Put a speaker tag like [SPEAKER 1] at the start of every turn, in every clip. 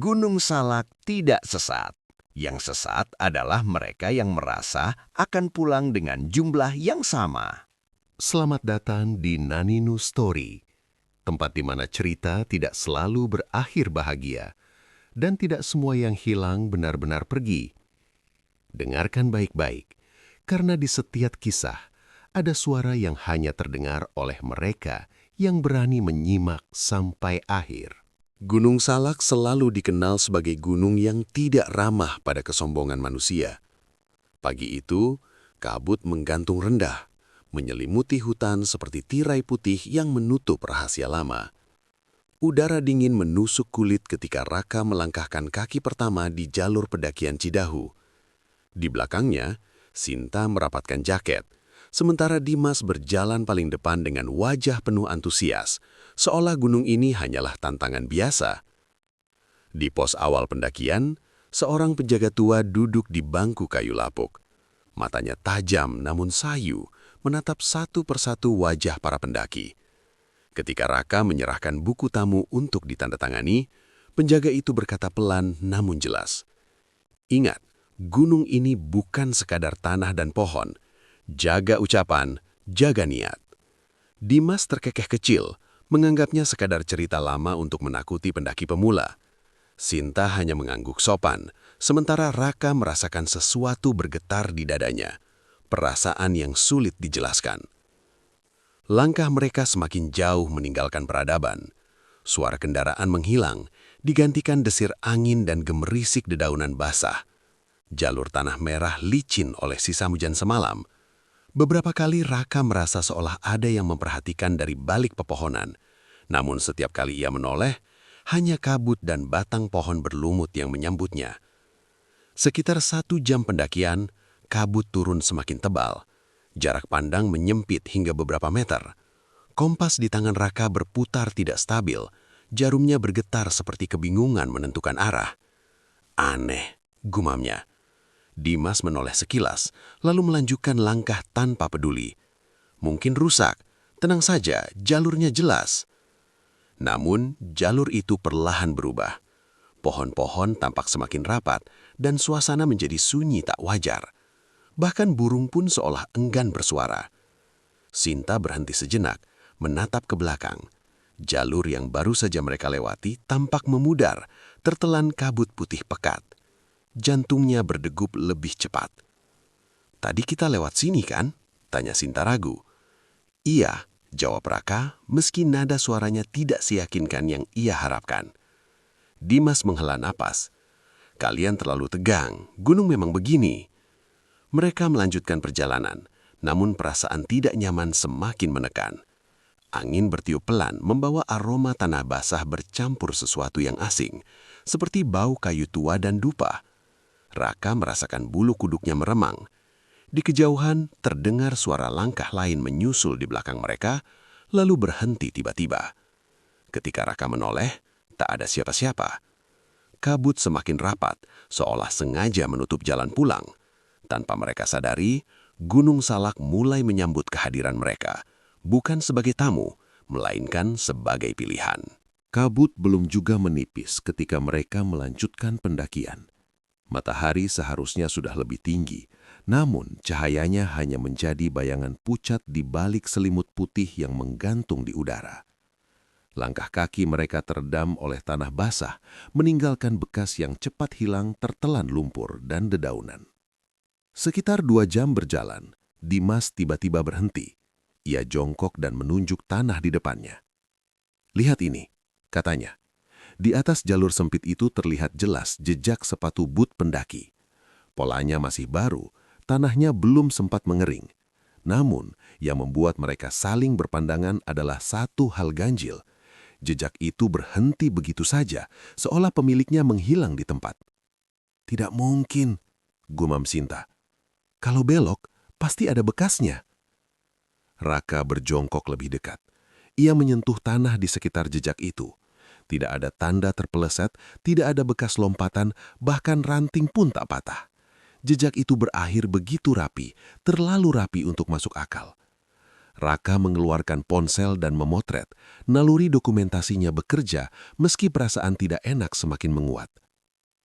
[SPEAKER 1] Gunung Salak tidak sesat. Yang sesat adalah mereka yang merasa akan pulang dengan jumlah yang sama.
[SPEAKER 2] Selamat datang di Naninu Story, tempat di mana cerita tidak selalu berakhir bahagia dan tidak semua yang hilang benar-benar pergi. Dengarkan baik-baik, karena di setiap kisah ada suara yang hanya terdengar oleh mereka yang berani menyimak sampai akhir. Gunung Salak selalu dikenal sebagai gunung yang tidak ramah pada kesombongan manusia. Pagi itu, kabut menggantung rendah, menyelimuti hutan seperti tirai putih yang menutup rahasia lama. Udara dingin menusuk kulit ketika Raka melangkahkan kaki pertama di jalur pendakian Cidahu. Di belakangnya, Sinta merapatkan jaket, sementara Dimas berjalan paling depan dengan wajah penuh antusias, seolah gunung ini hanyalah tantangan biasa. Di pos awal pendakian, seorang penjaga tua duduk di bangku kayu lapuk. Matanya tajam namun sayu, menatap satu persatu wajah para pendaki. Ketika Raka menyerahkan buku tamu untuk ditandatangani, penjaga itu berkata pelan namun jelas, "Ingat, gunung ini bukan sekadar tanah dan pohon. Jaga ucapan, jaga niat." Dimas terkekeh kecil, menganggapnya sekadar cerita lama untuk menakuti pendaki pemula. Sinta hanya mengangguk sopan, sementara Raka merasakan sesuatu bergetar di dadanya, perasaan yang sulit dijelaskan. Langkah mereka semakin jauh meninggalkan peradaban. Suara kendaraan menghilang, digantikan desir angin dan gemerisik dedaunan basah. Jalur tanah merah licin oleh sisa hujan semalam. Beberapa kali Raka merasa seolah ada yang memperhatikan dari balik pepohonan. Namun setiap kali ia menoleh, hanya kabut dan batang pohon berlumut yang menyambutnya. Sekitar 1 jam pendakian, kabut turun semakin tebal. Jarak pandang menyempit hingga beberapa meter. Kompas di tangan Raka berputar tidak stabil. Jarumnya bergetar seperti kebingungan menentukan arah. "Aneh," gumamnya. Dimas menoleh sekilas, lalu melanjutkan langkah tanpa peduli. "Mungkin rusak. Tenang saja, jalurnya jelas." Namun, jalur itu perlahan berubah. Pohon-pohon tampak semakin rapat dan suasana menjadi sunyi tak wajar. Bahkan burung pun seolah enggan bersuara. Sinta berhenti sejenak, menatap ke belakang. Jalur yang baru saja mereka lewati tampak memudar, tertelan kabut putih pekat. Jantungnya berdegup lebih cepat. "Tadi kita lewat sini kan?" tanya Sinta ragu. "Iya," jawab Raka, meski nada suaranya tidak seyakinkan yang ia harapkan. Dimas menghela napas. "Kalian terlalu tegang, gunung memang begini." Mereka melanjutkan perjalanan, namun perasaan tidak nyaman semakin menekan. Angin bertiup pelan membawa aroma tanah basah bercampur sesuatu yang asing, seperti bau kayu tua dan dupa. Raka merasakan bulu kuduknya meremang. Di kejauhan terdengar suara langkah lain menyusul di belakang mereka, lalu berhenti tiba-tiba. Ketika Raka menoleh, tak ada siapa-siapa. Kabut semakin rapat, seolah sengaja menutup jalan pulang. Tanpa mereka sadari, Gunung Salak mulai menyambut kehadiran mereka, bukan sebagai tamu, melainkan sebagai pilihan. Kabut belum juga menipis ketika mereka melanjutkan pendakian. Matahari seharusnya sudah lebih tinggi, namun cahayanya hanya menjadi bayangan pucat di balik selimut putih yang menggantung di udara. Langkah kaki mereka terendam oleh tanah basah, meninggalkan bekas yang cepat hilang tertelan lumpur dan dedaunan. Sekitar 2 jam berjalan, Dimas tiba-tiba berhenti. Ia jongkok dan menunjuk tanah di depannya. "Lihat ini," katanya. Di atas jalur sempit itu terlihat jelas jejak sepatu boot pendaki. Polanya masih baru, tanahnya belum sempat mengering. Namun, yang membuat mereka saling berpandangan adalah satu hal ganjil. Jejak itu berhenti begitu saja, seolah pemiliknya menghilang di tempat. "Tidak mungkin," gumam Sinta. "Kalau belok, pasti ada bekasnya." Raka berjongkok lebih dekat. Ia menyentuh tanah di sekitar jejak itu. Tidak ada tanda terpeleset, tidak ada bekas lompatan, bahkan ranting pun tak patah. Jejak itu berakhir begitu rapi, terlalu rapi untuk masuk akal. Raka mengeluarkan ponsel dan memotret. Naluri dokumentasinya bekerja meski perasaan tidak enak semakin menguat.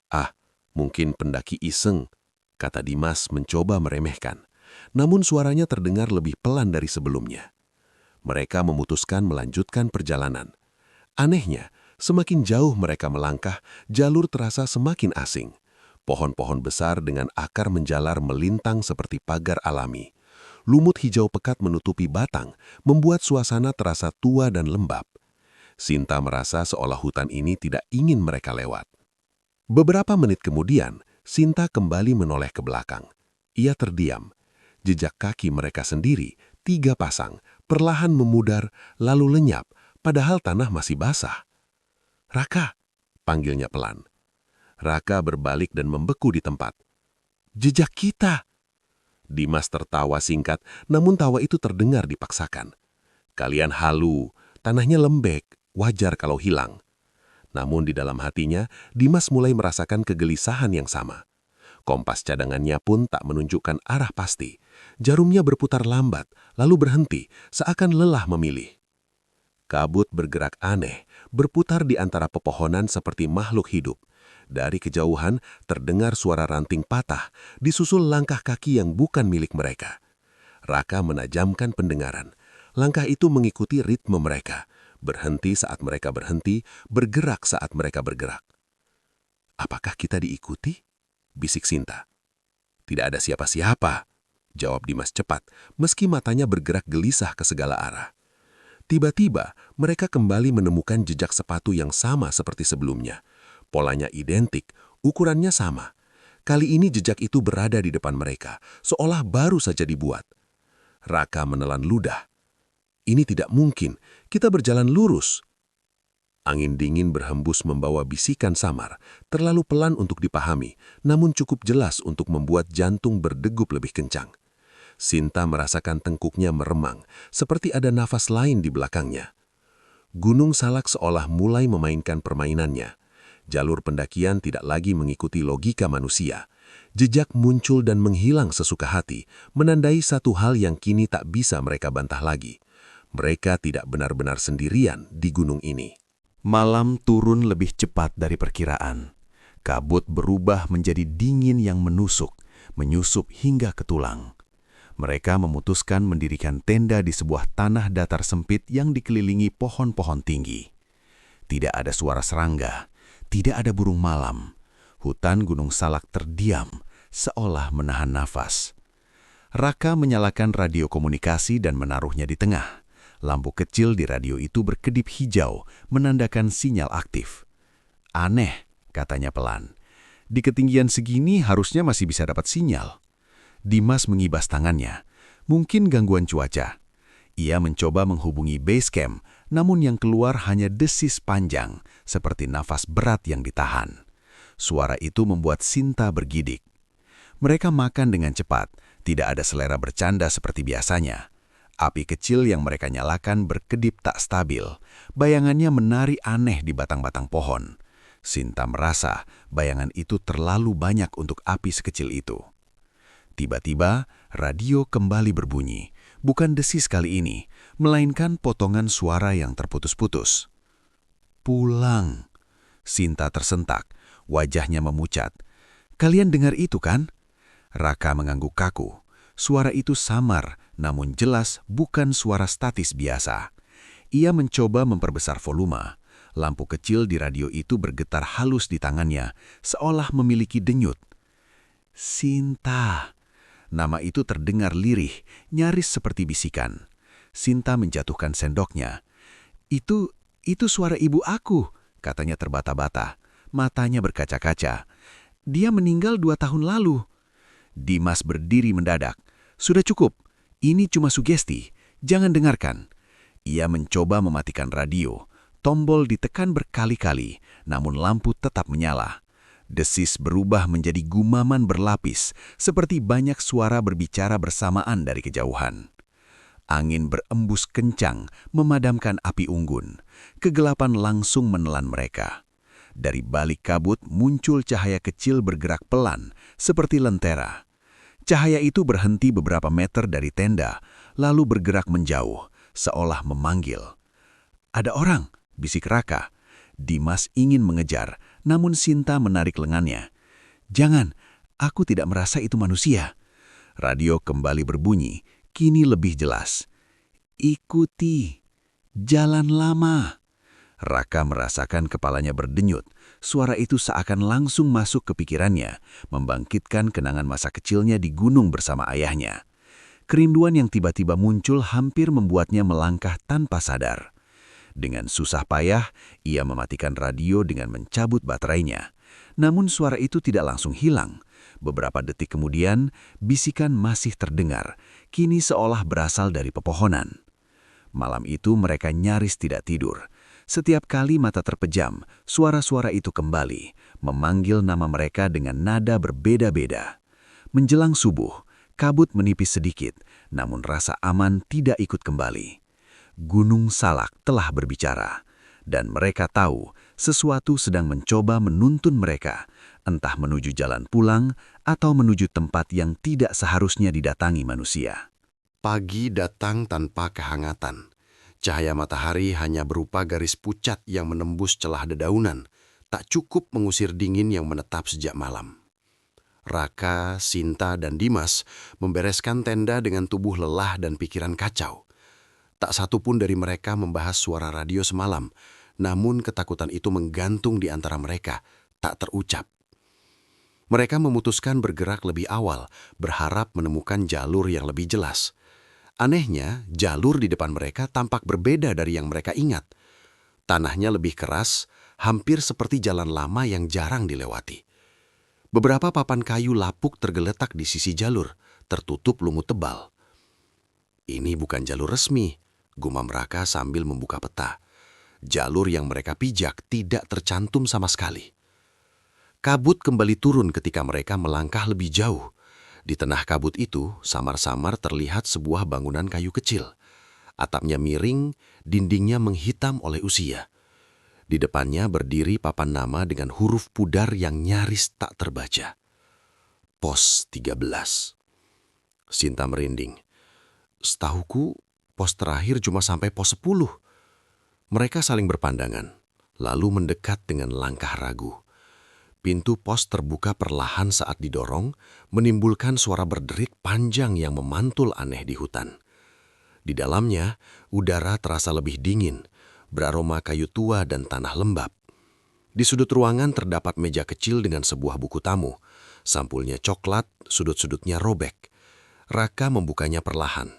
[SPEAKER 2] "Ah, mungkin pendaki iseng," kata Dimas mencoba meremehkan. Namun suaranya terdengar lebih pelan dari sebelumnya. Mereka memutuskan melanjutkan perjalanan. Anehnya, semakin jauh mereka melangkah, jalur terasa semakin asing. Pohon-pohon besar dengan akar menjalar melintang seperti pagar alami. Lumut hijau pekat menutupi batang, membuat suasana terasa tua dan lembab. Sinta merasa seolah hutan ini tidak ingin mereka lewat. Beberapa menit kemudian, Sinta kembali menoleh ke belakang. Ia terdiam. Jejak kaki mereka sendiri, 3 pasang, perlahan memudar, lalu lenyap, padahal tanah masih basah. "Raka," panggilnya pelan. Raka berbalik dan membeku di tempat. "Jejak kita!" Dimas tertawa singkat, namun tawa itu terdengar dipaksakan. "Kalian halu, tanahnya lembek, wajar kalau hilang." Namun di dalam hatinya, Dimas mulai merasakan kegelisahan yang sama. Kompas cadangannya pun tak menunjukkan arah pasti. Jarumnya berputar lambat, lalu berhenti, seakan lelah memilih. Kabut bergerak aneh, berputar di antara pepohonan seperti makhluk hidup. Dari kejauhan terdengar suara ranting patah, disusul langkah kaki yang bukan milik mereka. Raka menajamkan pendengaran. Langkah itu mengikuti ritme mereka. Berhenti saat mereka berhenti, bergerak saat mereka bergerak. "Apakah kita diikuti?" bisik Sinta. "Tidak ada siapa-siapa," jawab Dimas cepat, meski matanya bergerak gelisah ke segala arah. Tiba-tiba, mereka kembali menemukan jejak sepatu yang sama seperti sebelumnya. Polanya identik, ukurannya sama. Kali ini jejak itu berada di depan mereka, seolah baru saja dibuat. Raka menelan ludah. "Ini tidak mungkin, kita berjalan lurus." Angin dingin berhembus membawa bisikan samar, terlalu pelan untuk dipahami, namun cukup jelas untuk membuat jantung berdegup lebih kencang. Sinta merasakan tengkuknya meremang, seperti ada nafas lain di belakangnya. Gunung Salak seolah mulai memainkan permainannya. Jalur pendakian tidak lagi mengikuti logika manusia. Jejak muncul dan menghilang sesuka hati, menandai satu hal yang kini tak bisa mereka bantah lagi. Mereka tidak benar-benar sendirian di gunung ini. Malam turun lebih cepat dari perkiraan. Kabut berubah menjadi dingin yang menusuk, menyusup hingga ke tulang. Mereka memutuskan mendirikan tenda di sebuah tanah datar sempit yang dikelilingi pohon-pohon tinggi. Tidak ada suara serangga, tidak ada burung malam. Hutan Gunung Salak terdiam, seolah menahan nafas. Raka menyalakan radio komunikasi dan menaruhnya di tengah. Lampu kecil di radio itu berkedip hijau, menandakan sinyal aktif. "Aneh," katanya pelan. "Di ketinggian segini harusnya masih bisa dapat sinyal." Dimas mengibas tangannya. Mungkin gangguan cuaca. Ia mencoba menghubungi base camp, namun yang keluar hanya desis panjang, seperti nafas berat yang ditahan. Suara itu membuat Sinta bergidik. Mereka makan dengan cepat, tidak ada selera bercanda seperti biasanya. Api kecil yang mereka nyalakan berkedip tak stabil. Bayangannya menari aneh di batang-batang pohon. Sinta merasa bayangan itu terlalu banyak untuk api sekecil itu. Tiba-tiba, radio kembali berbunyi. Bukan desis kali ini, melainkan potongan suara yang terputus-putus. "Pulang." Sinta tersentak, wajahnya memucat. "Kalian dengar itu kan?" Raka mengangguk kaku. Suara itu samar, namun jelas bukan suara statis biasa. Ia mencoba memperbesar volume. Lampu kecil di radio itu bergetar halus di tangannya, seolah memiliki denyut. "Sinta." Nama itu terdengar lirih, nyaris seperti bisikan. Sinta menjatuhkan sendoknya. Itu suara ibu aku," katanya terbata-bata. Matanya berkaca-kaca. "Dia meninggal 2 tahun lalu." Dimas berdiri mendadak. "Sudah cukup, ini cuma sugesti, jangan dengarkan." Ia mencoba mematikan radio. Tombol ditekan berkali-kali, namun lampu tetap menyala. Desis berubah menjadi gumaman berlapis, seperti banyak suara berbicara bersamaan dari kejauhan. Angin berembus kencang, memadamkan api unggun. Kegelapan langsung menelan mereka. Dari balik kabut muncul cahaya kecil bergerak pelan, seperti lentera. Cahaya itu berhenti beberapa meter dari tenda,
[SPEAKER 3] lalu bergerak menjauh, seolah memanggil. "Ada orang," bisik Raka. Dimas ingin mengejar, namun Sinta menarik lengannya. "Jangan, aku tidak merasa itu manusia." Radio kembali berbunyi, kini lebih jelas. "Ikuti, jalan lama." Raka merasakan kepalanya berdenyut. Suara itu seakan langsung masuk ke pikirannya, membangkitkan kenangan masa kecilnya di gunung bersama ayahnya. Kerinduan yang tiba-tiba muncul hampir membuatnya melangkah tanpa sadar. Dengan susah payah, ia mematikan radio dengan mencabut baterainya. Namun suara itu tidak langsung hilang. Beberapa detik kemudian, bisikan masih terdengar, kini seolah berasal dari pepohonan. Malam itu mereka nyaris tidak tidur. Setiap kali mata terpejam, suara-suara itu kembali, memanggil nama mereka dengan nada berbeda-beda. Menjelang subuh, kabut menipis sedikit, namun rasa aman tidak ikut kembali. Gunung Salak telah berbicara, dan mereka tahu sesuatu sedang mencoba menuntun mereka, entah menuju jalan pulang atau menuju tempat yang tidak seharusnya didatangi manusia.
[SPEAKER 2] Pagi datang tanpa kehangatan. Cahaya matahari hanya berupa garis pucat yang menembus celah dedaunan, tak cukup mengusir dingin yang menetap sejak malam. Raka, Sinta, dan Dimas membereskan tenda dengan tubuh lelah dan pikiran kacau. Tak satu pun dari mereka membahas suara radio semalam, namun ketakutan itu menggantung di antara mereka, tak terucap. Mereka memutuskan bergerak lebih awal, berharap menemukan jalur yang lebih jelas. Anehnya, jalur di depan mereka tampak berbeda dari yang mereka ingat. Tanahnya lebih keras, hampir seperti jalan lama yang jarang dilewati. Beberapa papan kayu lapuk tergeletak di sisi jalur, tertutup lumut tebal. "Ini bukan jalur resmi," gumam Raka sambil membuka peta. Jalur yang mereka pijak tidak tercantum sama sekali. Kabut kembali turun ketika mereka melangkah lebih jauh. Di tengah kabut itu, samar-samar terlihat sebuah bangunan kayu kecil. Atapnya miring, dindingnya menghitam oleh usia. Di depannya berdiri papan nama dengan huruf pudar yang nyaris tak terbaca. Pos 13. Sinta merinding. "Setahuku, pos terakhir cuma sampai pos 10. Mereka saling berpandangan, lalu mendekat dengan langkah ragu. Pintu pos terbuka perlahan saat didorong, menimbulkan suara berderit panjang yang memantul aneh di hutan. Di dalamnya, udara terasa lebih dingin, beraroma kayu tua dan tanah lembab. Di sudut ruangan terdapat meja kecil dengan sebuah buku tamu. Sampulnya coklat, sudut-sudutnya robek. Raka membukanya perlahan.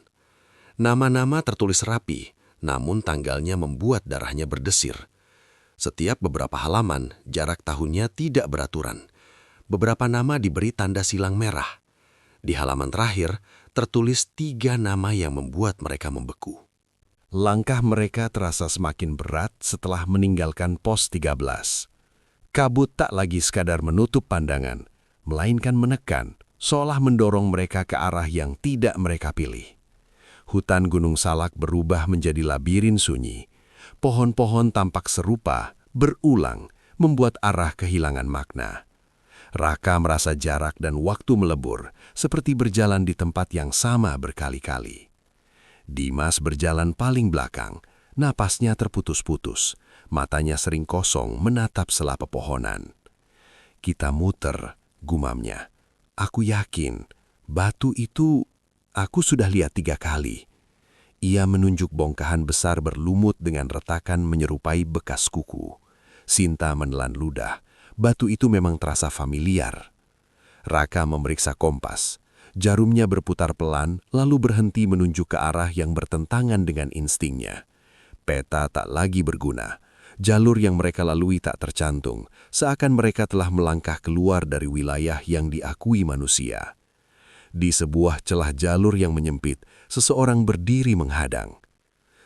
[SPEAKER 2] Nama-nama tertulis rapi, namun tanggalnya membuat darahnya berdesir. Setiap beberapa halaman, jarak tahunnya tidak beraturan. Beberapa nama diberi tanda silang merah. Di halaman terakhir, tertulis 3 nama yang membuat mereka membeku. Langkah mereka terasa semakin berat setelah meninggalkan pos 13. Kabut tak lagi sekadar menutup pandangan, melainkan menekan, seolah mendorong mereka ke arah yang tidak mereka pilih. Hutan Gunung Salak berubah menjadi labirin sunyi. Pohon-pohon tampak serupa, berulang, membuat arah kehilangan makna. Raka merasa jarak dan waktu melebur, seperti berjalan di tempat yang sama berkali-kali. Dimas berjalan paling belakang, napasnya terputus-putus, matanya sering kosong menatap sela pepohonan. "Kita muter," gumamnya. "Aku yakin, batu itu aku sudah lihat 3 kali." Ia menunjuk bongkahan besar berlumut dengan retakan menyerupai bekas kuku. Sinta menelan ludah. Batu itu memang terasa familiar. Raka memeriksa kompas. Jarumnya berputar pelan, lalu berhenti menunjuk ke arah yang bertentangan dengan instingnya. Peta tak lagi berguna. Jalur yang mereka lalui tak tercantum, seakan mereka telah melangkah keluar dari wilayah yang diakui manusia. Di sebuah celah jalur yang menyempit, seseorang berdiri menghadang.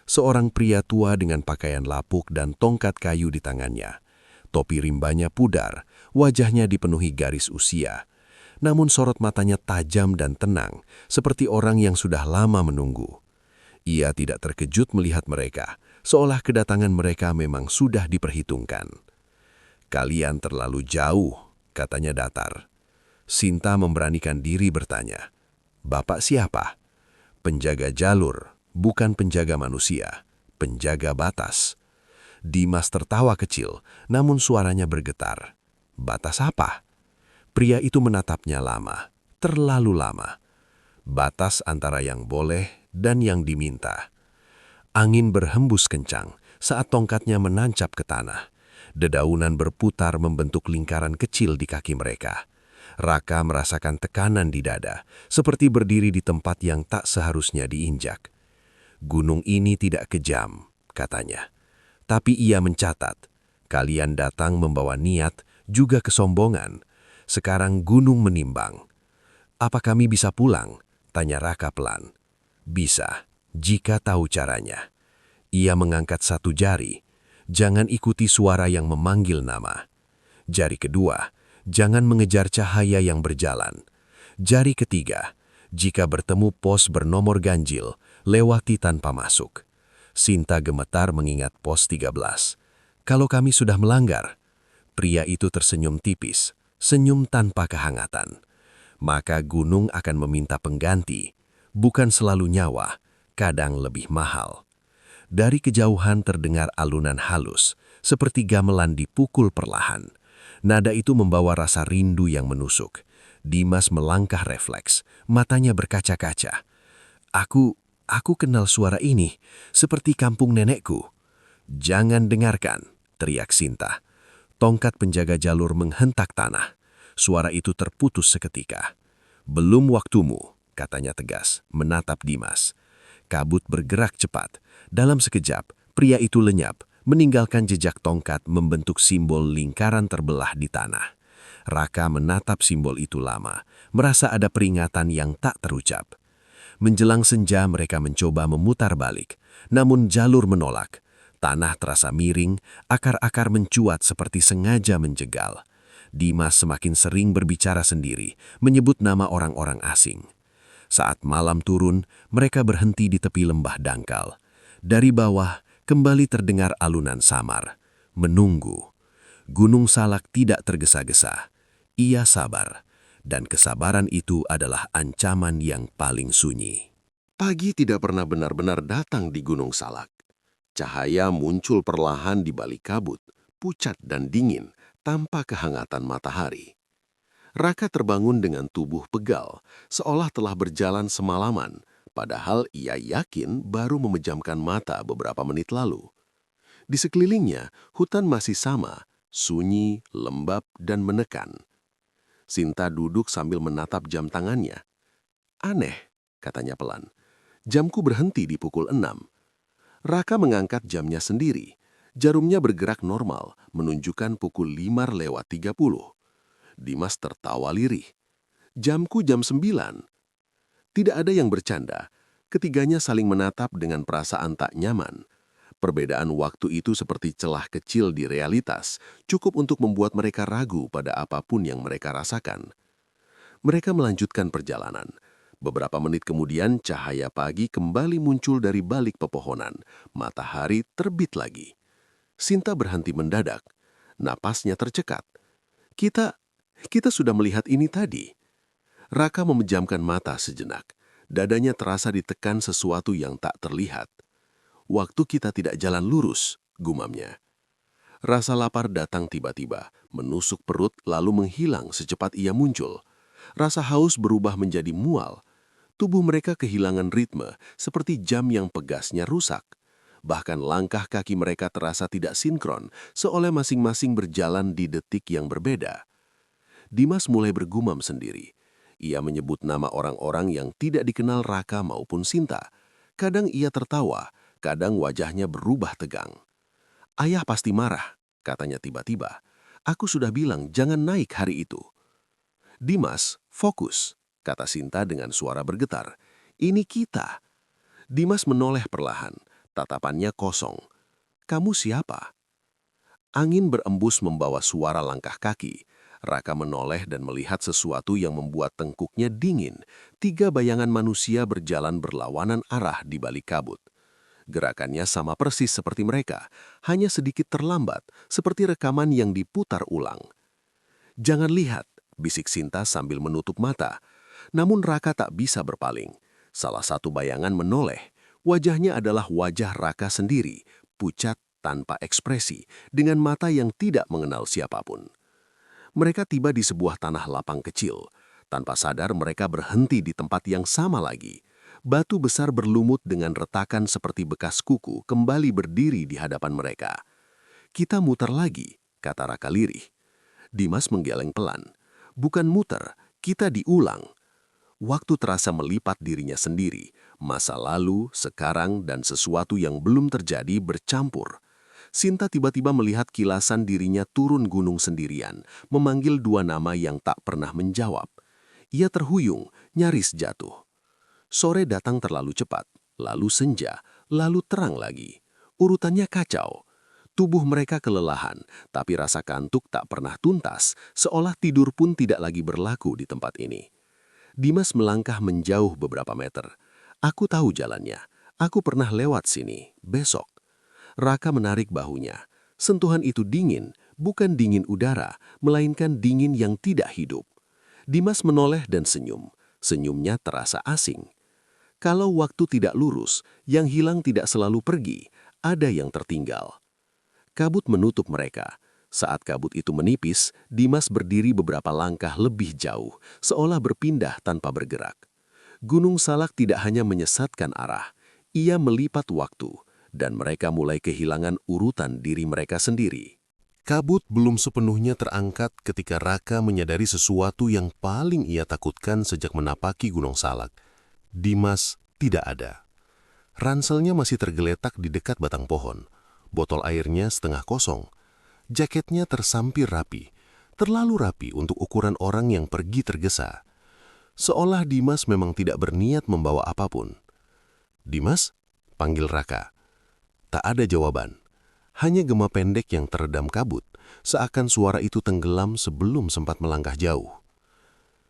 [SPEAKER 2] Seorang pria tua dengan pakaian lapuk dan tongkat kayu di tangannya. Topi rimbanya pudar, wajahnya dipenuhi garis usia. Namun sorot matanya tajam dan tenang, seperti orang yang sudah lama menunggu. Ia tidak terkejut melihat mereka, seolah kedatangan mereka memang sudah diperhitungkan. "Kalian terlalu jauh," katanya datar. Sinta memberanikan diri bertanya, "Bapak siapa?"
[SPEAKER 3] Penjaga jalur, bukan penjaga manusia, penjaga batas. Dimas tertawa kecil, namun suaranya bergetar. Batas apa? Pria itu menatapnya lama, terlalu lama. Batas antara yang boleh dan yang diminta. Angin berhembus kencang saat tongkatnya menancap ke tanah. Dedaunan berputar membentuk lingkaran kecil di kaki mereka. Raka merasakan tekanan di dada, seperti berdiri di tempat yang tak seharusnya diinjak. Gunung ini tidak kejam, katanya. Tapi ia mencatat, kalian datang membawa niat, juga kesombongan. Sekarang gunung menimbang. Apa kami bisa pulang? Tanya Raka pelan. Bisa, jika tahu caranya. Ia mengangkat satu jari. Jangan ikuti suara yang memanggil nama. Jari kedua, jangan mengejar cahaya yang berjalan. Jari ketiga, jika bertemu pos bernomor ganjil, lewati tanpa masuk. Sinta gemetar mengingat pos 13. Kalau kami sudah melanggar, pria itu tersenyum tipis, senyum tanpa kehangatan. Maka gunung akan meminta pengganti, bukan selalu nyawa, kadang lebih mahal. Dari kejauhan terdengar alunan halus, seperti gamelan dipukul perlahan. Nada itu membawa rasa rindu yang menusuk. Dimas melangkah refleks, matanya berkaca-kaca. Aku kenal suara ini, seperti kampung nenekku. Jangan dengarkan, teriak Sinta. Tongkat penjaga jalur menghentak tanah. Suara itu terputus seketika. Belum waktumu, katanya tegas, menatap Dimas. Kabut bergerak cepat. Dalam sekejap, pria itu lenyap, meninggalkan jejak tongkat membentuk simbol lingkaran terbelah di tanah. Raka menatap simbol itu lama, merasa ada peringatan yang tak terucap. Menjelang senja mereka mencoba memutar balik, namun jalur menolak. Tanah terasa miring, akar-akar mencuat seperti sengaja menjegal. Dimas semakin sering berbicara sendiri, menyebut nama orang-orang asing. Saat malam turun, mereka berhenti di tepi lembah dangkal. Dari bawah, kembali terdengar alunan samar. Menunggu. Gunung Salak tidak tergesa-gesa. Ia sabar. Dan kesabaran itu adalah ancaman yang paling sunyi.
[SPEAKER 2] Pagi tidak pernah benar-benar datang di Gunung Salak. Cahaya muncul perlahan di balik kabut, pucat dan dingin, tanpa kehangatan matahari. Raka terbangun dengan tubuh pegal, seolah telah berjalan semalaman, padahal ia yakin baru memejamkan mata beberapa menit lalu. Di sekelilingnya, hutan masih sama, sunyi, lembab, dan menekan. Sinta duduk sambil menatap jam tangannya. Aneh, katanya pelan. Jamku berhenti di pukul 6. Raka mengangkat jamnya sendiri. Jarumnya bergerak normal, menunjukkan pukul 5:30. Dimas tertawa lirih. Jamku jam 9. Tidak ada yang bercanda. Ketiganya saling menatap dengan perasaan tak nyaman. Perbedaan waktu itu seperti celah kecil di realitas, cukup untuk membuat mereka ragu pada apapun yang mereka rasakan. Mereka melanjutkan perjalanan. Beberapa menit kemudian, cahaya pagi kembali muncul dari balik pepohonan. Matahari terbit lagi. Sinta berhenti mendadak. Napasnya tercekat. Kita sudah melihat ini tadi. Raka memejamkan mata sejenak. Dadanya terasa ditekan sesuatu yang tak terlihat. Waktu kita tidak jalan lurus, gumamnya. Rasa lapar datang tiba-tiba, menusuk perut lalu menghilang secepat ia muncul. Rasa haus berubah menjadi mual. Tubuh mereka kehilangan ritme, seperti jam yang pegasnya rusak. Bahkan langkah kaki mereka terasa tidak sinkron, seolah masing-masing berjalan di detik yang berbeda. Dimas mulai bergumam sendiri. Ia menyebut nama orang-orang yang tidak dikenal Raka maupun Sinta. Kadang ia tertawa, kadang wajahnya berubah tegang. Ayah pasti marah, katanya tiba-tiba. Aku sudah bilang jangan naik hari itu. Dimas, fokus, kata Sinta dengan suara bergetar. Ini kita. Dimas menoleh perlahan, tatapannya kosong. Kamu siapa? Angin berembus membawa suara langkah kaki. Raka menoleh dan melihat sesuatu yang membuat tengkuknya dingin. 3 bayangan manusia berjalan berlawanan arah di balik kabut. Gerakannya sama persis seperti mereka, hanya sedikit terlambat, seperti rekaman yang diputar ulang. Jangan lihat, bisik Sinta sambil menutup mata. Namun Raka tak bisa berpaling. Salah satu bayangan menoleh. Wajahnya adalah wajah Raka sendiri, pucat tanpa ekspresi, dengan mata yang tidak mengenal siapapun. Mereka tiba di sebuah tanah lapang kecil. Tanpa sadar mereka berhenti di tempat yang sama lagi. Batu besar berlumut dengan retakan seperti bekas kuku kembali berdiri di hadapan mereka. "Kita muter lagi," kata Raka lirih. Dimas menggeleng pelan. "Bukan muter, kita diulang." Waktu terasa melipat dirinya sendiri. Masa lalu, sekarang, dan sesuatu yang belum terjadi bercampur. Sinta tiba-tiba melihat kilasan dirinya turun gunung sendirian, memanggil dua nama yang tak pernah menjawab. Ia terhuyung, nyaris jatuh. Sore datang terlalu cepat, lalu senja, lalu terang lagi. Urutannya kacau. Tubuh mereka kelelahan, tapi rasa kantuk tak pernah tuntas, seolah tidur pun tidak lagi berlaku di tempat ini. Dimas melangkah menjauh beberapa meter. "Aku tahu jalannya. Aku pernah lewat sini, besok." Raka menarik bahunya. Sentuhan itu dingin, bukan dingin udara, melainkan dingin yang tidak hidup. Dimas menoleh dan senyum. Senyumnya terasa asing. Kalau waktu tidak lurus, yang hilang tidak selalu pergi, ada yang tertinggal. Kabut menutup mereka. Saat kabut itu menipis, Dimas berdiri beberapa langkah lebih jauh, seolah berpindah tanpa bergerak. Gunung Salak tidak hanya menyesatkan arah, ia melipat waktu, dan mereka mulai kehilangan urutan diri mereka sendiri.
[SPEAKER 4] Kabut belum sepenuhnya terangkat ketika Raka menyadari sesuatu yang paling ia takutkan sejak menapaki Gunung Salak. Dimas tidak ada. Ranselnya masih tergeletak di dekat batang pohon. Botol airnya setengah kosong. Jaketnya tersampir rapi, terlalu rapi untuk ukuran orang yang pergi tergesa. Seolah Dimas memang tidak berniat membawa apapun. "Dimas?" panggil Raka. Tak ada jawaban. Hanya gema pendek yang teredam kabut, seakan suara itu tenggelam sebelum sempat melangkah jauh.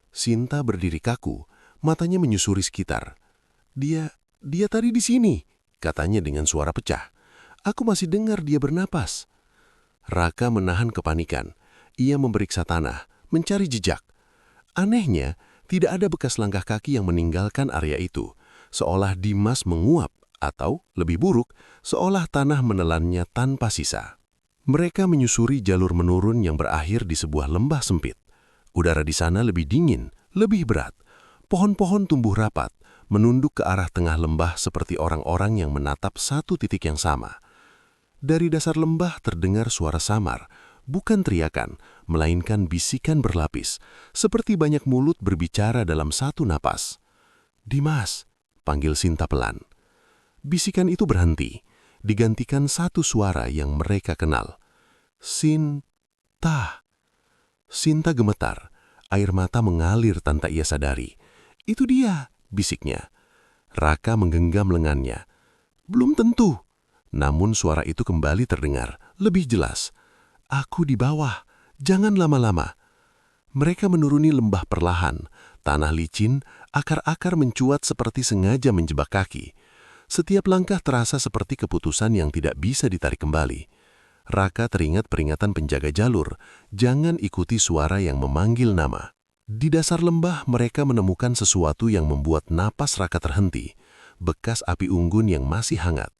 [SPEAKER 4] Sinta berdiri kaku, matanya menyusuri sekitar. Dia tadi di sini," katanya dengan suara pecah. "Aku masih dengar dia bernapas." Raka menahan kepanikan. Ia memeriksa tanah, mencari jejak. Anehnya, tidak ada bekas langkah kaki yang meninggalkan area itu, seolah Dimas menguap, atau lebih buruk, seolah tanah menelannya tanpa sisa. Mereka menyusuri jalur menurun yang berakhir di sebuah lembah sempit. Udara di sana lebih dingin, lebih berat. Pohon-pohon tumbuh rapat, menunduk ke arah tengah lembah seperti orang-orang yang menatap satu titik yang sama. Dari dasar lembah terdengar suara samar, bukan teriakan, melainkan bisikan berlapis, seperti banyak mulut berbicara dalam satu napas. "Dimas," panggil Sinta pelan. Bisikan itu berhenti, digantikan satu suara yang mereka kenal. "Sinta." Sinta gemetar, air mata mengalir tanpa ia sadari. "Itu dia," bisiknya. Raka menggenggam lengannya. "Belum tentu." Namun suara itu kembali terdengar, lebih jelas. "Aku di bawah, jangan lama-lama." Mereka menuruni lembah perlahan, tanah licin, akar-akar mencuat seperti sengaja menjebak kaki. Setiap langkah terasa seperti keputusan yang tidak bisa ditarik kembali. Raka teringat peringatan penjaga jalur, jangan ikuti suara yang memanggil nama. Di dasar lembah mereka menemukan sesuatu yang membuat napas Raka terhenti, bekas api unggun yang masih hangat.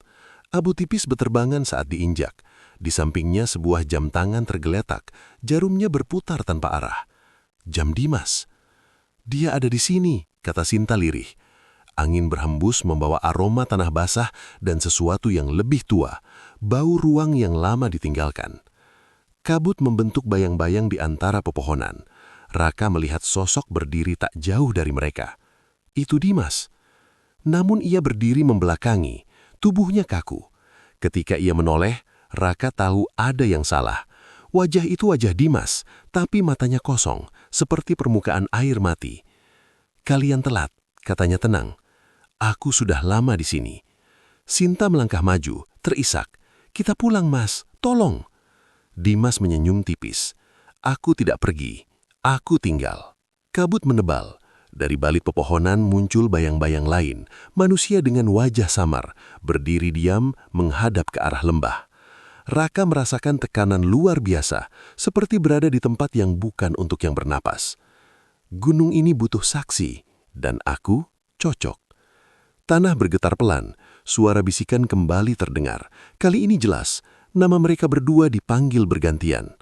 [SPEAKER 4] Abu tipis beterbangan saat diinjak. Di sampingnya sebuah jam tangan tergeletak, jarumnya berputar tanpa arah. Jam Dimas. "Dia ada di sini," kata Sinta lirih. Angin berhembus membawa aroma tanah basah dan sesuatu yang lebih tua, bau ruang yang lama ditinggalkan. Kabut membentuk bayang-bayang di antara pepohonan. Raka melihat sosok berdiri tak jauh dari mereka. Itu Dimas. Namun ia berdiri membelakangi. Tubuhnya kaku. Ketika ia menoleh, Raka tahu ada yang salah. Wajah itu wajah Dimas, tapi matanya kosong, seperti permukaan air mati. "Kalian telat," katanya tenang. "Aku sudah lama di sini." Sinta melangkah maju, terisak. "Kita pulang, Mas. Tolong." Dimas menyenyum tipis. "Aku tidak pergi. Aku tinggal." Kabut menebal. Dari balik pepohonan muncul bayang-bayang lain, manusia dengan wajah samar, berdiri diam menghadap ke arah lembah. Raka merasakan tekanan luar biasa, seperti berada di tempat yang bukan untuk yang bernapas. Gunung ini butuh saksi, dan aku cocok. Tanah bergetar pelan, suara bisikan kembali terdengar. Kali ini jelas, nama mereka berdua dipanggil bergantian.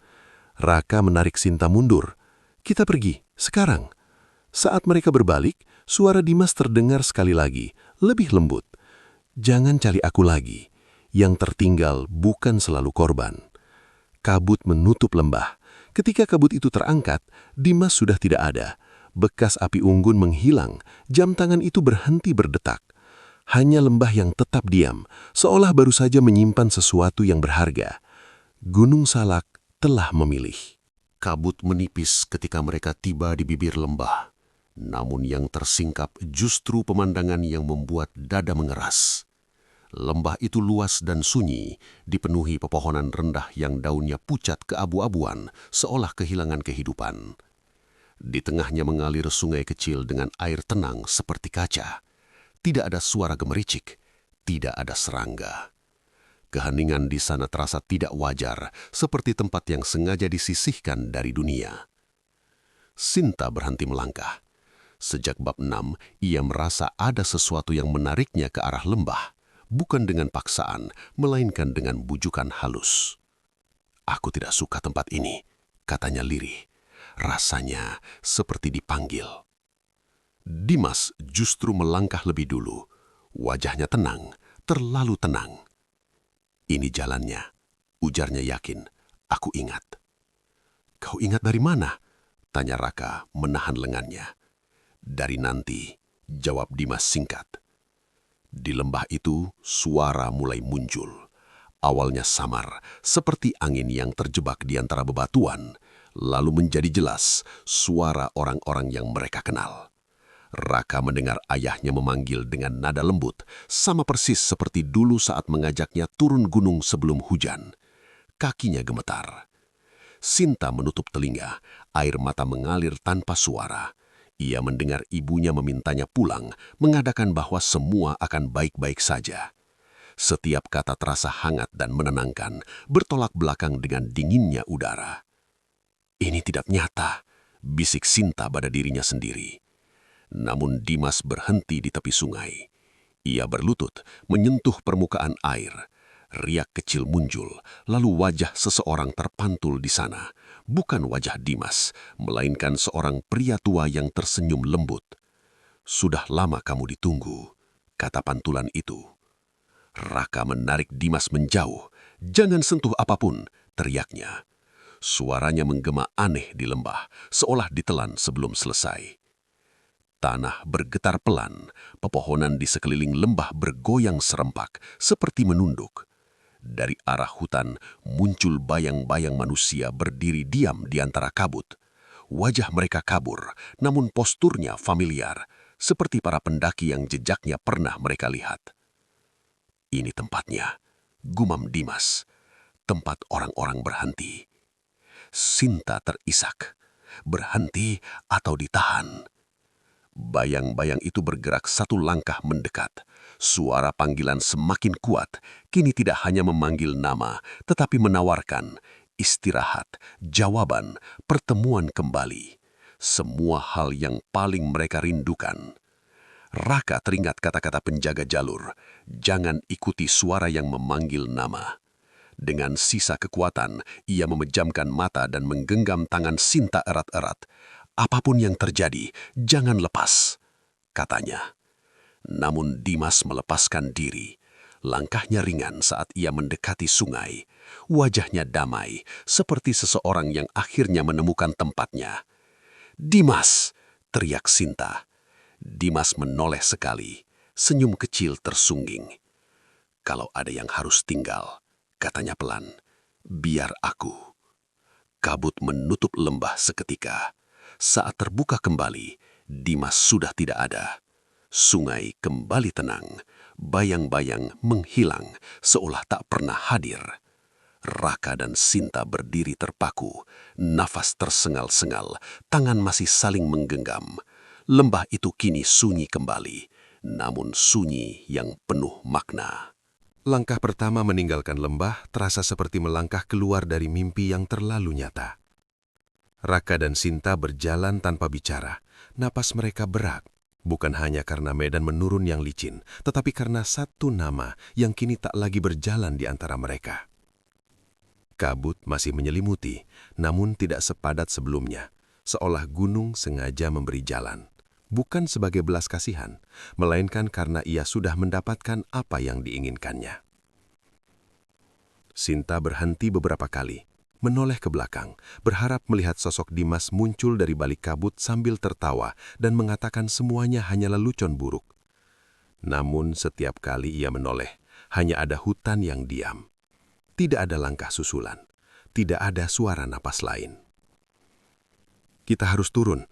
[SPEAKER 4] Raka menarik Sinta mundur. Kita pergi, sekarang. Saat mereka berbalik, suara Dimas terdengar sekali lagi, lebih lembut. Jangan cari aku lagi. Yang tertinggal bukan selalu korban. Kabut menutup lembah. Ketika kabut itu terangkat, Dimas sudah tidak ada. Bekas api unggun menghilang, jam tangan itu berhenti berdetak. Hanya lembah yang tetap diam, seolah baru saja menyimpan sesuatu yang berharga. Gunung Salak telah memilih.
[SPEAKER 2] Kabut menipis ketika mereka tiba di bibir lembah. Namun yang tersingkap justru pemandangan yang membuat dada mengeras. Lembah itu luas dan sunyi, dipenuhi pepohonan rendah yang daunnya pucat keabu-abuan, seolah kehilangan kehidupan. Di tengahnya mengalir sungai kecil dengan air tenang seperti kaca. Tidak ada suara gemericik, tidak ada serangga. Keheningan di sana terasa tidak wajar, seperti tempat yang sengaja disisihkan dari dunia. Sinta berhenti melangkah. Sejak bab 6, ia merasa ada sesuatu yang menariknya ke arah lembah. Bukan dengan paksaan, melainkan dengan bujukan halus. "Aku tidak suka tempat ini," katanya lirih. Rasanya seperti dipanggil. Dimas justru melangkah lebih dulu. Wajahnya tenang, terlalu tenang. "Ini jalannya," ujarnya yakin. "Aku ingat." "Kau ingat dari mana?" tanya Raka menahan lengannya. "Dari nanti," jawab Dimas singkat. Di lembah itu, suara mulai muncul. Awalnya samar, seperti angin yang terjebak di antara bebatuan, lalu menjadi jelas suara orang-orang yang mereka kenal. Raka mendengar ayahnya memanggil dengan nada lembut, sama persis seperti dulu saat mengajaknya turun gunung sebelum hujan. Kakinya gemetar. Sinta menutup telinga, air mata mengalir tanpa suara. Ia mendengar ibunya memintanya pulang, mengadakan bahwa semua akan baik-baik saja. Setiap kata terasa hangat dan menenangkan, bertolak belakang dengan dinginnya udara. "Ini tidak nyata," bisik Sinta pada dirinya sendiri. Namun Dimas berhenti di tepi sungai. Ia berlutut, menyentuh permukaan air. Riak kecil muncul, lalu wajah seseorang terpantul di sana. Bukan wajah Dimas, melainkan seorang pria tua yang tersenyum lembut. "Sudah lama kamu ditunggu," kata pantulan itu. Raka menarik Dimas menjauh. "Jangan sentuh apapun," teriaknya. Suaranya menggema aneh di lembah, seolah ditelan sebelum selesai. Tanah bergetar pelan, pepohonan di sekeliling lembah bergoyang serempak, seperti menunduk. Dari arah hutan muncul bayang-bayang manusia berdiri diam di antara kabut. Wajah mereka kabur, namun posturnya familiar, seperti para pendaki yang jejaknya pernah mereka lihat. "Ini tempatnya," gumam Dimas. "Tempat orang-orang berhenti." Sinta terisak. Berhenti atau ditahan? Bayang-bayang itu bergerak satu langkah mendekat. Suara panggilan semakin kuat, kini tidak hanya memanggil nama, tetapi menawarkan istirahat, jawaban, pertemuan kembali. Semua hal yang paling mereka rindukan. Raka teringat kata-kata penjaga jalur, "Jangan ikuti suara yang memanggil nama." Dengan sisa kekuatan, ia memejamkan mata dan menggenggam tangan Sinta erat-erat. "Apapun yang terjadi, jangan lepas," katanya. Namun Dimas melepaskan diri. Langkahnya ringan saat ia mendekati sungai. Wajahnya damai, seperti seseorang yang akhirnya menemukan tempatnya. "Dimas!" teriak Sinta. Dimas menoleh sekali, senyum kecil tersungging. "Kalau ada yang harus tinggal," katanya pelan, "biar aku." Kabut menutup lembah seketika. Saat terbuka kembali, Dimas sudah tidak ada. Sungai kembali tenang, bayang-bayang menghilang seolah tak pernah hadir. Raka dan Sinta berdiri terpaku, nafas tersengal-sengal, tangan masih saling menggenggam. Lembah itu kini sunyi kembali, namun sunyi yang penuh makna.
[SPEAKER 4] Langkah pertama meninggalkan lembah terasa seperti melangkah keluar dari mimpi yang terlalu nyata. Raka dan Sinta berjalan tanpa bicara, napas mereka berat,
[SPEAKER 2] Bukan hanya karena medan menurun yang licin, tetapi karena satu nama yang kini tak lagi berjalan di antara mereka. Kabut masih menyelimuti, namun tidak sepadat sebelumnya, seolah gunung sengaja memberi jalan. Bukan sebagai belas kasihan, melainkan karena ia sudah mendapatkan apa yang diinginkannya. Sinta berhenti beberapa kali, menoleh ke belakang, berharap melihat sosok Dimas muncul dari balik kabut sambil tertawa dan mengatakan semuanya hanyalah lelucon buruk. Namun setiap kali ia menoleh, hanya ada hutan yang diam. Tidak ada langkah susulan, tidak ada suara napas lain. "Kita harus turun,"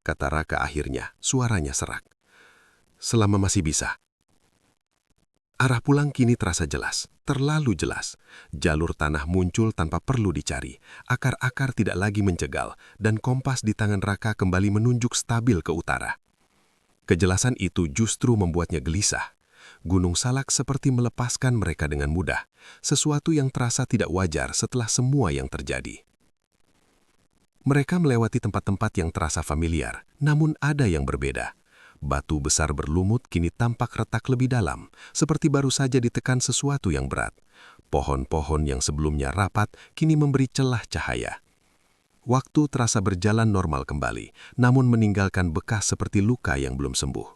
[SPEAKER 2] kata Raka akhirnya, suaranya serak. "Selama masih bisa." Arah pulang kini terasa jelas, terlalu jelas. Jalur tanah muncul tanpa perlu dicari, akar-akar tidak lagi mencegal, dan kompas di tangan Raka kembali menunjuk stabil ke utara. Kejelasan itu justru membuatnya gelisah. Gunung Salak seperti melepaskan mereka dengan mudah, sesuatu yang terasa tidak wajar setelah semua yang terjadi. Mereka melewati tempat-tempat yang terasa familiar, namun ada yang berbeda. Batu besar berlumut kini tampak retak lebih dalam, seperti baru saja ditekan sesuatu yang berat. Pohon-pohon yang sebelumnya rapat kini memberi celah cahaya. Waktu terasa berjalan normal kembali, namun meninggalkan bekas seperti luka yang belum sembuh.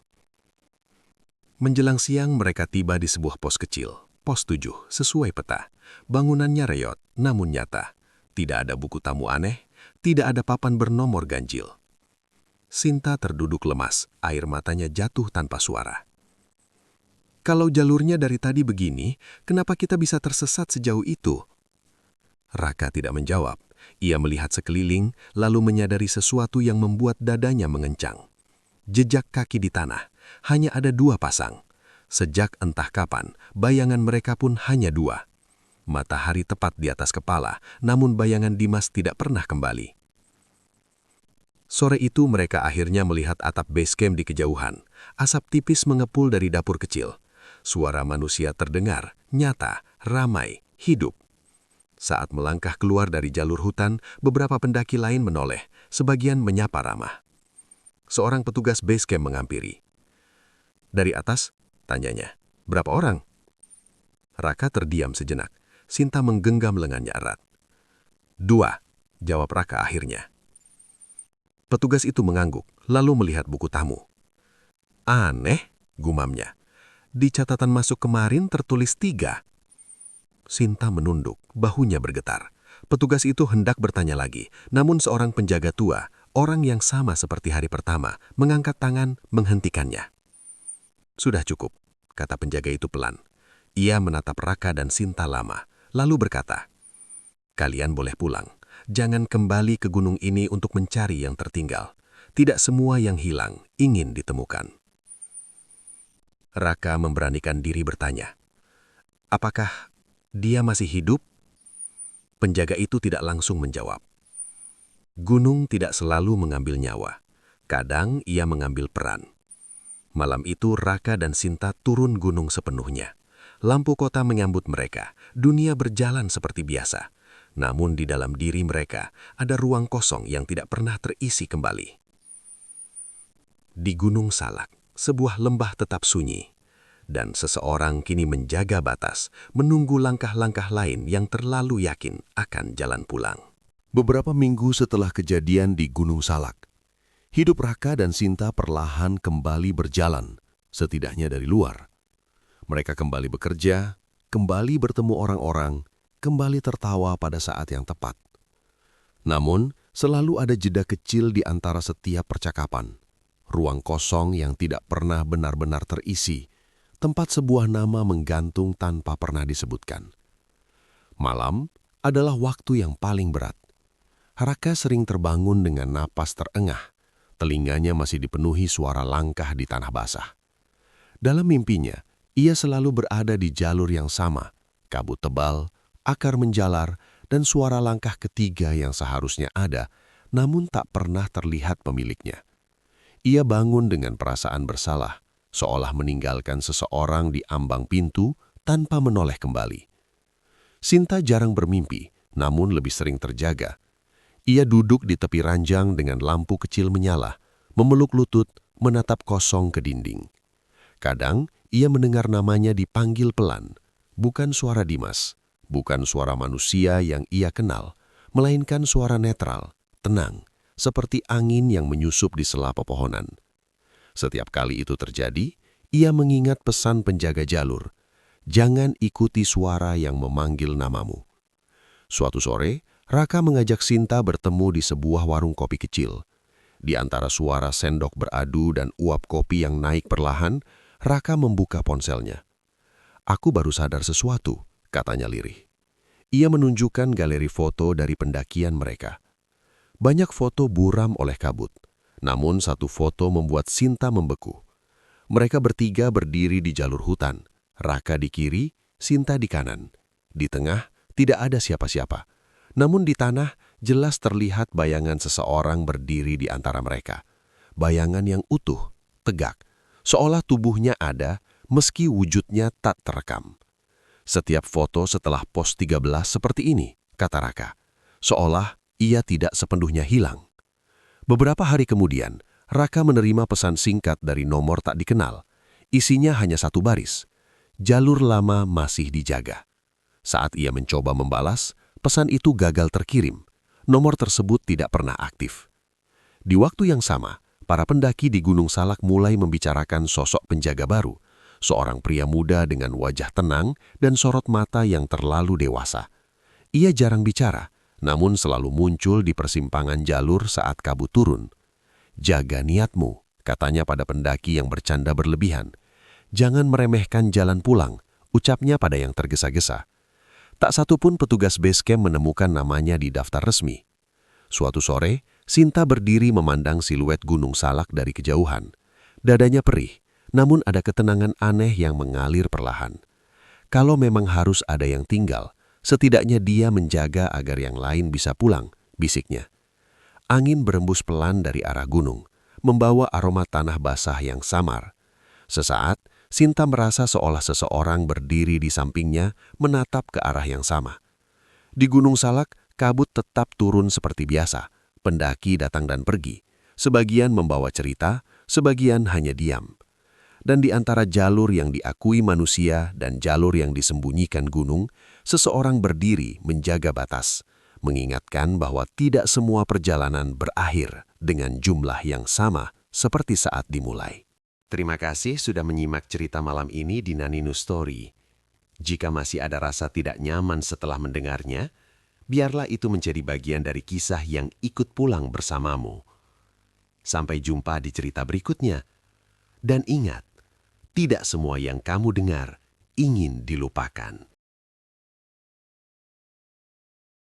[SPEAKER 2] Menjelang siang mereka tiba di sebuah pos kecil, pos 7, sesuai peta. Bangunannya reot, namun nyata. Tidak ada buku tamu aneh, tidak ada papan bernomor ganjil. Sinta terduduk lemas, air matanya jatuh tanpa suara. "Kalau jalurnya dari tadi begini, kenapa kita bisa tersesat sejauh itu?" Raka tidak menjawab. Ia melihat sekeliling, lalu menyadari sesuatu yang membuat dadanya mengencang. Jejak kaki di tanah. Hanya ada 2 pasang. Sejak entah kapan, bayangan mereka pun hanya 2. Matahari tepat di atas kepala, namun bayangan Dimas tidak pernah kembali. Sore itu mereka akhirnya melihat atap base camp di kejauhan. Asap tipis mengepul dari dapur kecil. Suara manusia terdengar, nyata, ramai, hidup. Saat melangkah keluar dari jalur hutan, beberapa pendaki lain menoleh, sebagian menyapa ramah. Seorang petugas base camp mengampiri. "Dari atas?" tanyanya. "Berapa orang?" Raka terdiam sejenak. Sinta menggenggam lengannya erat. "2," jawab Raka akhirnya. Petugas itu mengangguk, lalu melihat buku tamu. "Aneh," gumamnya. "Di catatan masuk kemarin tertulis 3. Sinta menunduk, bahunya bergetar. Petugas itu hendak bertanya lagi, namun seorang penjaga tua, orang yang sama seperti hari pertama, mengangkat tangan menghentikannya. "Sudah cukup," kata penjaga itu pelan. Ia menatap Raka dan Sinta lama, lalu berkata, "Kalian boleh pulang. Jangan kembali ke gunung ini untuk mencari yang tertinggal. Tidak semua yang hilang ingin ditemukan." Raka memberanikan diri bertanya, "Apakah dia masih hidup?" Penjaga itu tidak langsung menjawab. Gunung tidak selalu mengambil nyawa. Kadang ia mengambil peran. Malam itu Raka dan Sinta turun gunung sepenuhnya. Lampu kota menyambut mereka, dunia berjalan seperti biasa. Namun di dalam diri mereka ada ruang kosong yang tidak pernah terisi kembali. Di Gunung Salak, sebuah lembah tetap sunyi. Dan seseorang kini menjaga batas, menunggu langkah-langkah lain yang terlalu yakin akan jalan pulang.
[SPEAKER 4] Beberapa minggu setelah kejadian di Gunung Salak, hidup Raka dan Sinta perlahan kembali berjalan, setidaknya dari luar. Mereka kembali bekerja, kembali bertemu orang-orang, kembali tertawa pada saat yang tepat. Namun, selalu ada jeda kecil di antara setiap percakapan. Ruang kosong yang tidak pernah benar-benar terisi, tempat sebuah nama menggantung tanpa pernah disebutkan. Malam adalah waktu yang paling berat. Raka sering terbangun dengan napas terengah. Telinganya masih dipenuhi suara langkah di tanah basah. Dalam mimpinya, ia selalu berada di jalur yang sama, kabut tebal, akar menjalar, dan suara langkah ketiga yang seharusnya ada, namun tak pernah terlihat pemiliknya. Ia bangun dengan perasaan bersalah, seolah meninggalkan seseorang di ambang pintu tanpa menoleh kembali. Sinta jarang bermimpi, namun lebih sering terjaga. Ia duduk di tepi ranjang dengan lampu kecil menyala, memeluk lutut,
[SPEAKER 2] menatap kosong ke dinding. Kadang ia mendengar namanya dipanggil pelan, bukan suara Dimas, bukan suara manusia yang ia kenal, melainkan suara netral, tenang, seperti angin yang menyusup di sela pepohonan. Setiap kali itu terjadi, ia mengingat pesan penjaga jalur, jangan ikuti suara yang memanggil namamu. Suatu sore, Raka mengajak Sinta bertemu di sebuah warung kopi kecil. Di antara suara sendok beradu dan uap kopi yang naik perlahan, Raka membuka ponselnya. "Aku baru sadar sesuatu," katanya lirih. Ia menunjukkan galeri foto dari pendakian mereka. Banyak foto buram oleh kabut, namun satu foto membuat Sinta membeku. Mereka bertiga berdiri di jalur hutan, Raka di kiri, Sinta di kanan. Di tengah tidak ada siapa-siapa. Namun di tanah jelas terlihat bayangan seseorang berdiri di antara mereka. Bayangan yang utuh, tegak, seolah tubuhnya ada meski wujudnya tak terekam. "Setiap foto setelah pos 13 seperti ini," kata Raka, seolah ia tidak sepenuhnya hilang. Beberapa hari kemudian, Raka menerima pesan singkat dari nomor tak dikenal. Isinya hanya satu baris. Jalur lama masih dijaga. Saat ia mencoba membalas, pesan itu gagal terkirim. Nomor tersebut tidak pernah aktif. Di waktu yang sama, para pendaki di Gunung Salak mulai membicarakan sosok penjaga baru, seorang pria muda dengan wajah tenang dan sorot mata yang terlalu dewasa. Ia jarang bicara, namun selalu muncul di persimpangan jalur saat kabut turun. "Jaga niatmu," katanya pada pendaki yang bercanda berlebihan. "Jangan meremehkan jalan pulang," ucapnya pada yang tergesa-gesa. Tak satu pun petugas base camp menemukan namanya di daftar resmi. Suatu sore, Sinta berdiri memandang siluet Gunung Salak dari kejauhan. Dadanya perih, namun ada ketenangan aneh yang mengalir perlahan. Kalau memang harus ada yang tinggal, setidaknya dia menjaga agar yang lain bisa pulang, bisiknya. Angin berembus pelan dari arah gunung, membawa aroma tanah basah yang samar. Sesaat, Sinta merasa seolah seseorang berdiri di sampingnya menatap ke arah yang sama. Di Gunung Salak, kabut tetap turun seperti biasa. Pendaki datang dan pergi. Sebagian membawa cerita, sebagian hanya diam. Dan di antara jalur yang diakui manusia dan jalur yang disembunyikan gunung, seseorang berdiri menjaga batas, mengingatkan bahwa tidak semua perjalanan berakhir dengan jumlah yang sama seperti saat dimulai.
[SPEAKER 1] Terima kasih sudah menyimak cerita malam ini di Naninu Story. Jika masih ada rasa tidak nyaman setelah mendengarnya, biarlah itu menjadi bagian dari kisah yang ikut pulang bersamamu. Sampai jumpa di cerita berikutnya. Dan ingat, tidak semua yang kamu dengar ingin dilupakan.